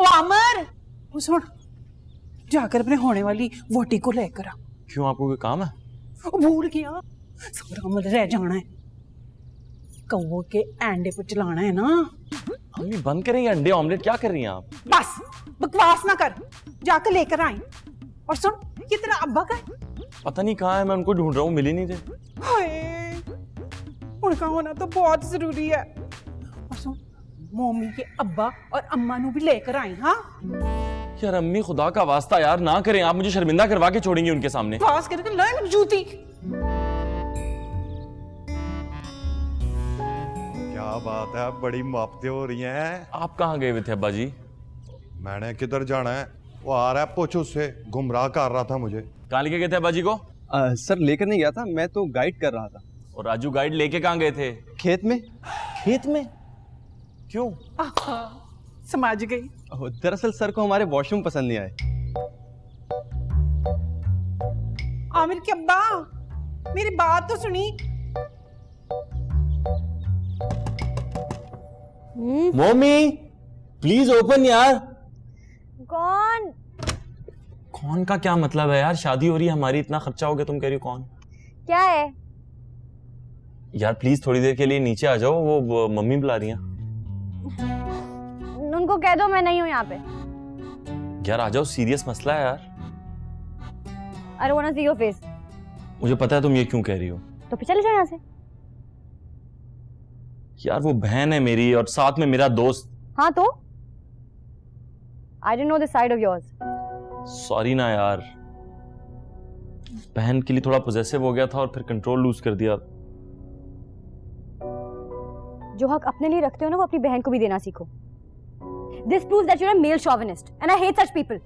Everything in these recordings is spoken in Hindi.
ओ अमर, वो सुन, जाकर अपने होने वाली वोटी को लेकर आ। क्यों, आपको कोई काम है? भूल गया, सारा अमल रह जाना है। कौवे के अंडे पे चलाना है ना। अम्मी बंद करें ये अंडे ऑमलेट, क्या कर रही हैं आप? बस बकवास ना कर, जाकर लेकर आई। और सुन, ये तेरा अब्बा का है? पता नहीं कहाँ है, मैं उनको ढूंढ रहा हूँ, मिल ही नहीं रहे। हाय, उनका होना तो बहुत जरूरी है। और सुन, मम्मी के अब्बा और अम्मा नू भी लेकर आई। हाँ यार अम्मी, खुदा का वास्ता यार ना करें, आप मुझे शर्मिंदा करवा के छोड़ेंगी उनके सामने। बकवास करके लाए जूती। क्या बात है, बड़ी मुआफते हो रही हैं। आप कहाँ गए हुए थे अब्बा जी? मैंने किधर जाना है, वो आ रहा है, पूछ उससे, गुमराह कर रहा था मुझे। कहाँ लेके गए थे अब्बा जी को? सर लेकर नहीं गया था, मैं तो गाइड कर रहा था। और राजू गाइड लेके कहाँ गए थे? खेत में। खेत में? क्यों? समझ गई। दरअसल सर को हमारे वॉशरूम पसंद नहीं आए। आमिर के अब्बा, मेरी बात तो सुनी। मम्मी प्लीज ओपन यार। कौन? कौन का क्या मतलब है यार, शादी हो रही है हमारी, इतना खर्चा हो गया, तुम कह रही हो कौन? क्या है? यार प्लीज थोड़ी देर के लिए नीचे आ जाओ, वो मम्मी बुला रही हैं। उनको कह दो मैं नहीं हूं यहाँ पे। यार आ जाओ, सीरियस मसला है यार। I don't wanna see your face। मुझे पता है तुम ये क्यों कह रही हो। तो फिर चले जाओ यहाँ से। यार वो बहन है मेरी और साथ में मेरा दोस्त। हाँ तो? I didn't know this side of yours। Sorry ना यार, बहन के लिए थोड़ा पोजेसिव हो गया था और फिर कंट्रोल लूज कर दिया। जो हक अपने लिए रखते हो ना, वो अपनी बहन को भी देना सीखो। This proves that you're a male chauvinist and I hate such people।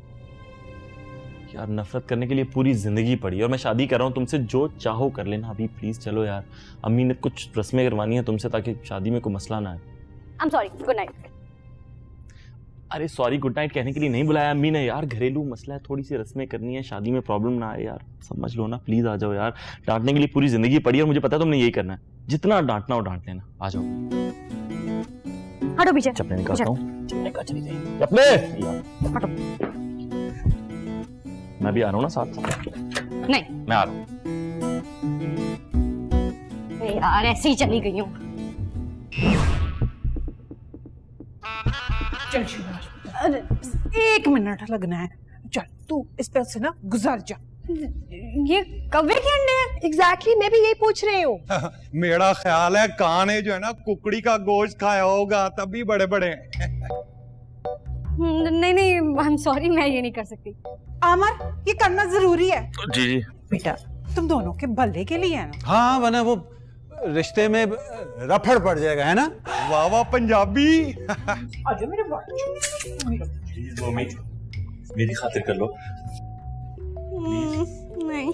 यार नफरत करने के लिए पूरी जिंदगी पड़ी और मैं शादी कर रहा हूँ तुमसे, जो चाहो कर लेना अभी, प्लीज चलो यार। अम्मी ने कुछ रस्में करवानी है तुमसे ताकि शादी में कोई मसला ना आए। I'm sorry, good night। अरे सॉरी गुड नाइट कहने के लिए नहीं बुलाया अम्मी ने यार, घरेलू मसला है, थोड़ी सी रस्में करनी है, शादी में प्रॉब्लम ना आए यार, समझ लो ना, प्लीज आ जाओ यार। डांटने के लिए पूरी जिंदगी पड़ी है और मुझे पता है तुमने यही करना है, जितना डांटना हो डांट लेना। आ जाओ, हटो पीछे। चप्पलें निकालता हूँ, चप्पलें हटो। मैं भी आ रहा हूँ ना साथ। नहीं मैं आ रहा हूँ। यार ऐसे ही चली गई हूँ। चल शिवाज, 1 मिनट लगना है। चल तू इस पर से ना गुजर जा। ये कौवे के अंडे हैं? एग्जैक्टली मैं भी यही पूछ रही हूँ। मेरा ख्याल है कान है जो है ना, कुकड़ी का गोश्त खाया होगा तभी बड़े बड़े हैं। नहीं नहीं, आई एम सॉरी, मैं ये नहीं कर सकती। आमर, ये करना जरूरी है। जी जी बेटा, तुम दोनों के भले के लिए है ना। हाँ, वरना वो रिश्ते में रफड़ पड़ जाएगा, है ना। वाह वाह पंजाबी। आजा मेरे प्लीज मम्मी, मेरी खातिर कर लो। नहीं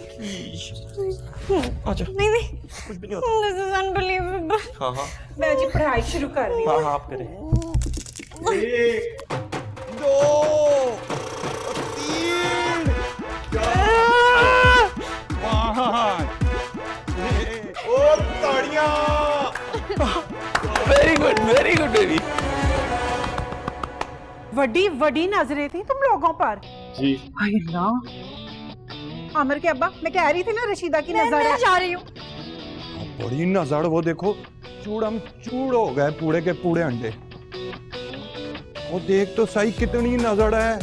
आजा। नहीं नहीं, कुछ भी नहीं होता। This is unbelievable. हाँ हाँ मैं अजी पढ़ाई शुरू कर रही हूँ। हाँ हाँ आप करें। 1 2 3 4 5 और ताड़ियां। Very good baby. वडी वडी नजरें थी तुम लोगों पर। जी हाय अल्लाह। आमिर के अब्बा, मैं कह रही थी ना रशीदा की नजर मैं है। जा रही हूँ। बड़ी नजर, वो देखो चूड़म चूड़ हो गए पूरे के पूरे अंडे। वो देख तो सही कितनी नजर है।